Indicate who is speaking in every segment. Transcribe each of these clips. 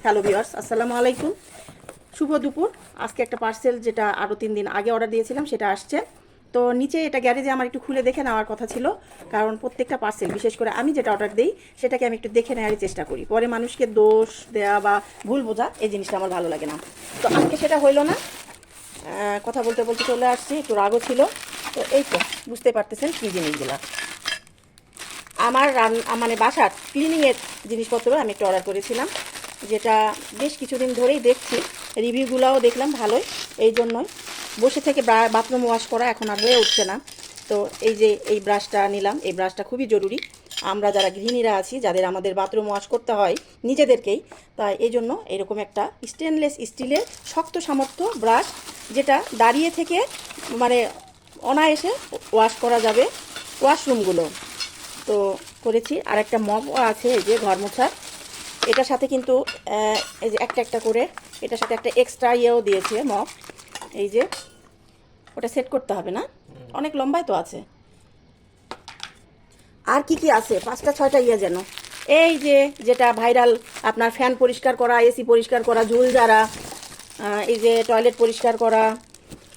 Speaker 1: Hello viewers, আসসালামু আলাইকুম। শুভ দুপুর। আজকে একটা পার্সেল যেটা আরও 3 দিন আগে অর্ডার দিয়েছিলাম সেটা আসছে। তো নিচে এটা গ্যারেজে আমার একটু খুলে দেখে নেওয়ার কথা ছিল, কারণ প্রত্যেকটা পার্সেল বিশেষ করে আমি যেটা অর্ডার দিই সেটাকে আমি একটু দেখে নেওয়ারই চেষ্টা করি। পরে মানুষকে দোষ দেওয়া বা ভুল বোঝা এই জিনিসটা আমার ভালো লাগে না। তো আজকে সেটা হইলো না। কথা বলতে বলতে চলে আসছি, একটু রাগও ছিল। তো এই তো বুঝতে পারতেছেন কী জিনিসগুলো আমার মানে বাসার ক্লিনিংয়ের জিনিসপত্র আমি একটু অর্ডার করেছিলাম, যেটা বেশ কিছুদিন ধরেই দেখছি, রিভিউগুলোও দেখলাম ভালোই। এই জন্যই বসে থেকে বাথরুম ওয়াশ করা এখন আর হয়ে উঠছে না। তো এই যে এই ব্রাশটা নিলাম, এই ব্রাশটা খুবই জরুরি। আমরা যারা গৃহিণীরা আছি, যাদের আমাদের বাথরুম ওয়াশ করতে হয় নিজেদেরকেই, তাই এই জন্য এরকম একটা স্টেনলেস স্টিলের শক্ত সামর্থ্য ব্রাশ, যেটা দাঁড়িয়ে থেকে মানে অনায়াসে ওয়াশ করা যাবে ওয়াশরুমগুলো। তো করেছি। আর একটা মগও আছে, এই যে ঘর মোছার। এটার সাথে কিন্তু এই যে একটা একটা করে এটার সাথে একটা এক্সট্রা ইয়েও দিয়েছে মগ। এই যে ওটা সেট করতে হবে না, অনেক লম্বাই তো আছে। আর কি কি আছে, 5টা 6টা ইয়ে যেন। এই যে যেটা ভাইরাল, আপনার ফ্যান পরিষ্কার করা, এসি পরিষ্কার করা, ঝুল ঝাড়া, এই যে টয়লেট পরিষ্কার করা,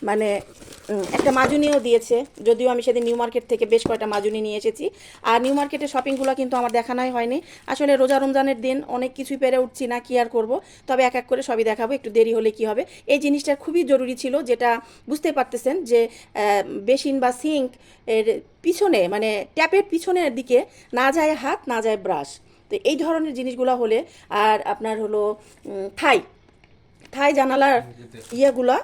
Speaker 1: মানে একটা মাজুনিও দিয়েছে। যদিও আমি সেদিন নিউ মার্কেট থেকে বেশ কয়টা মাজুনি নিয়ে এসেছি। আর নিউ মার্কেটের শপিংগুলো কিন্তু আমার দেখানোই হয়নি। আসলে রোজা রমজানের দিন অনেক কিছুই পেরে উঠছি না, কি আর করব। তবে এক এক করে সবই দেখাবো, একটু দেরি হলে কি হবে। এই জিনিসটা খুবই জরুরি ছিল, যেটা বুঝতে পারতেছেন যে বেসিন বা সিঙ্ক এর পিছনে, মানে ট্যাপের পিছনের দিকে না যায় হাত, না যায় ব্রাশ। তো এই ধরনের জিনিসগুলো হলে, আর আপনার হলো থাই থাই জানালার ইয়েগুলা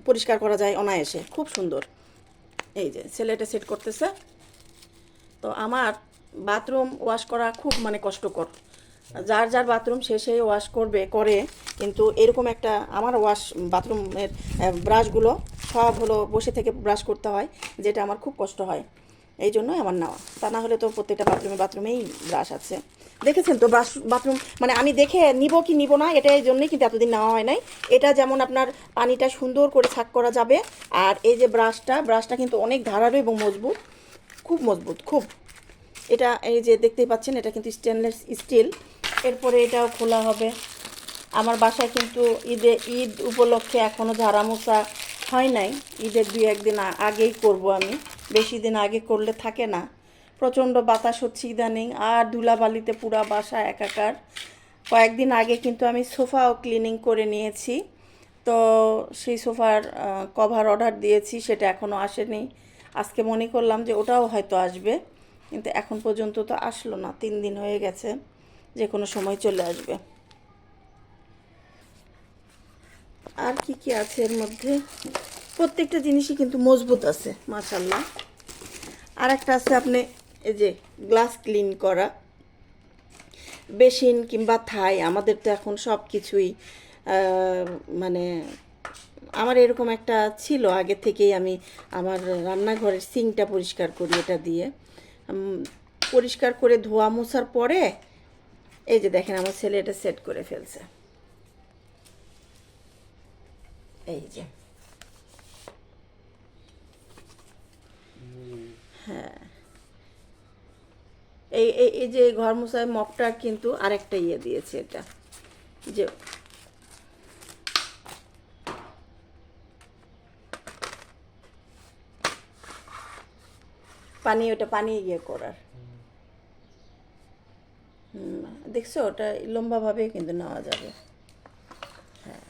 Speaker 1: পরিষ্কার করা যায় অনায়াসে, খুব সুন্দর। এই যে ছেলেটা সেট করতেছে। তো আমার বাথরুম ওয়াশ করা খুব মানে কষ্টকর। যার যার বাথরুম সে সেই ওয়াশ করে, কিন্তু এরকম একটা আমার বাথরুমের ব্রাশগুলো সব হলো বসে থেকে ব্রাশ করতে হয়, যেটা আমার খুব কষ্ট হয়। এই জন্যই আমার নেওয়া। তা না হলে তো প্রত্যেকটা বাথরুমেই ব্রাশ আছে। দেখেছেন তো বাথরুম, মানে আমি দেখে নিব কি নিব না, এটা এই জন্যই কিন্তু এতদিন নেওয়া হয় নাই। এটা যেমন আপনার পানিটা সুন্দর করে ছাক করা যাবে। আর এই যে ব্রাশটা কিন্তু অনেক ধারালো এবং মজবুত, খুব মজবুত, খুব। এটা এই যে দেখতেই পাচ্ছেন, এটা কিন্তু স্টেনলেস স্টিল। এরপরে এটাও খোলা হবে। আমার বাসায় কিন্তু ঈদ উপলক্ষে এখনও ঝাড়া মোছা হয় নাই। ঈদের 2-1 দিন আগেই করব আমি। বেশি দিন আগে করলে থাকে না। প্রচণ্ড বাতাস হচ্ছে ইদানিং, আর ধুলাবালিতে পুরা বাসা একাকার। কয়েকদিন আগে কিন্তু আমি সোফাও ক্লিনিং করে নিয়েছি। তো সেই সোফার কভার অর্ডার দিয়েছি, সেটা এখনও আসেনি। আজকে মনে করলাম যে ওটাও হয়তো আসবে, কিন্তু এখন পর্যন্ত তো আসলো না। 3 দিন হয়ে গেছে, যে কোনো সময় চলে আসবে। আর কি কি আছে এর মধ্যে, প্রত্যেকটা জিনিসই কিন্তু মজবুত আছে মাশাআল্লাহ। আর একটা আছে আপনি, এই যে গ্লাস ক্লিন করা, বেসিন কিংবা থাই, আমাদের তো এখন সব কিছুই মানে আমার এরকম একটা ছিল আগে থেকেই। আমি আমার রান্নাঘরের সিঙ্কটা পরিষ্কার করি এটা দিয়ে। পরিষ্কার করে ধোয়া মোছার পরে এই যে দেখেন আমার ছেলে এটা সেট করে ফেলছে। এই যে, হ্যাঁ, এই যে ঘর মোছায় মপটা কিন্তু আরেকটা ইয়ে দিয়েছে, এটা যে ওটা পানি ইয়ে করার। দেখছো, ওটা লম্বাভাবে কিন্তু নেওয়া যাবে। হ্যাঁ,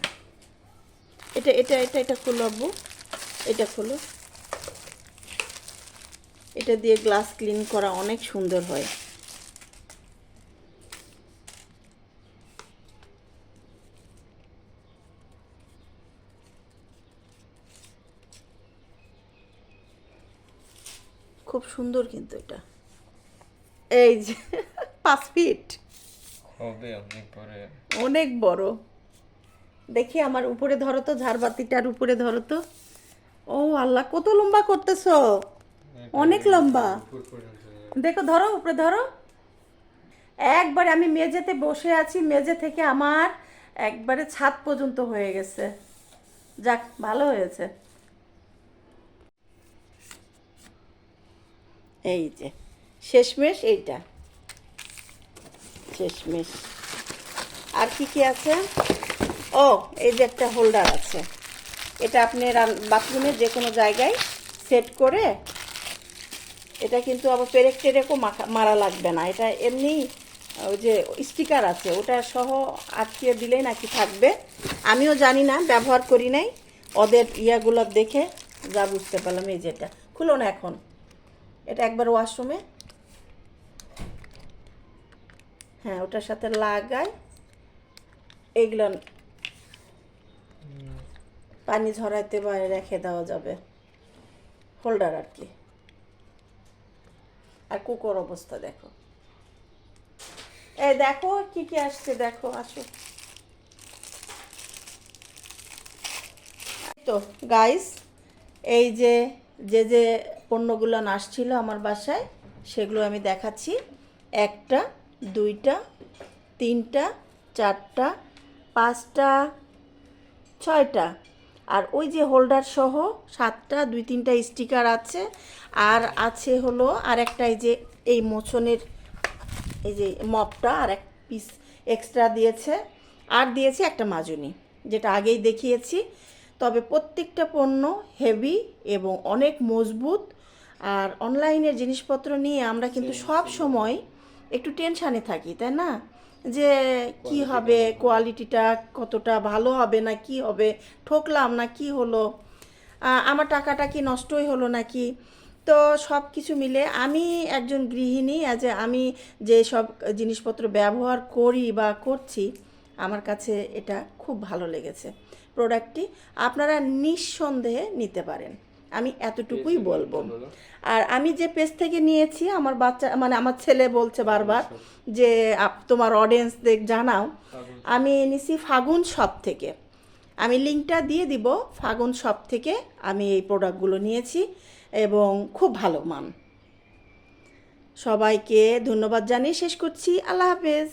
Speaker 1: এটা এটা এটা এটা খোলো আব্বু, এটা খোলো। এটা দিয়ে গ্লাস ক্লিন করা অনেক সুন্দর হয়। খুব সুন্দর কিন্তু এটা। এই যে 5 ফিট,
Speaker 2: হবে অনেক পরে।
Speaker 1: অনেক বড়। দেখি আমার উপরে ধরো তো, ঝাড়বাতিটার উপরে ধরো তো। ও আল্লাহ, কত লম্বা করতেছো, অনেক লম্বা।
Speaker 2: উপর পর্যন্ত
Speaker 1: দেখো, ধরো উপরে ধরো। একবারে আমি মেঝেতে বসে আছি, মেঝে থেকে আমার একবারে ছাদ পর্যন্ত হয়ে গেছে। যাক, ভালো হয়েছে। এই যে শেষমেশ এইটা, শেষমেশ। আর কি কি আছে? ও, এই যে একটা হোল্ডার আছে, এটা আপনি বাথরুমের যে কোনো জায়গায় সেট করে, এটা কিন্তু আবার পেরেক টেরেকও মারা লাগবে না, এটা এমনি ওই যে স্টিকার আছে ওটা সহ আটকিয়ে দিলেই নাকি থাকবে। আমিও জানি না, ব্যবহার করি নাই, ওদের ইয়াগুলো দেখে যা বুঝতে পারলাম। এই যেটা খুলো না এখন, এটা একবার ওয়াশরুমে, হ্যাঁ ওটার সাথে লাগাই, এইগুলো পানি ঝরাইতে বা রেখে দেওয়া যাবে, হোল্ডার আর কি। আর কুকুর অবস্থা দেখো, এই দেখো কি কি আসছে, দেখো আসো। তো গাইস, এই যে যে যে পণ্যগুলো আসছিল আমার বাসায় সেগুলো আমি দেখাচ্ছি। একটা, দুইটা, তিনটা, চারটা, পাঁচটা, ছয়টা, আর ওই যে হোল্ডার সহ সাতটা, দুই তিনটা স্টিকার আছে। আর আছে হলো আর একটা, এই যে এই মোছনের এই যে মপটা আর এক পিস এক্সট্রা দিয়েছে, আর দিয়েছে একটা মাজুনি, যেটা আগেই দেখিয়েছি। তবে প্রত্যেকটা পণ্য হেভি এবং অনেক মজবুত। আর অনলাইনের জিনিসপত্র নিয়ে আমরা কিন্তু সব সময় একটু টেনশানে থাকি, তাই না? যে কি হবে, কোয়ালিটিটা কতটা ভালো হবে না কি হবে, ঠকলাম না কি হলো, আমার টাকাটা কি নষ্টই হলো নাকি। তো সব কিছু মিলে আমি একজন গৃহিণী, আমি যে সব জিনিসপত্র ব্যবহার করি বা করছি, আমার কাছে এটা খুব ভালো লেগেছে প্রোডাক্টটি। আপনারা নিঃসন্দেহে নিতে পারেন, আমি এতটুকুই বলবো। আর আমি যে পেজ থেকে নিয়েছি, আমার বাচ্চা মানে আমার ছেলে বলছে বারবার যে তোমার অডিয়েন্সদের জানাও, আমি নিছি ফাগুন শপ থেকে, আমি লিঙ্কটা দিয়ে দিব। ফাগুন শপ থেকে আমি এই প্রোডাক্টগুলো নিয়েছি এবং খুব ভালো মান। সবাইকে ধন্যবাদ জানিয়ে শেষ করছি। আল্লাহ হাফেজ।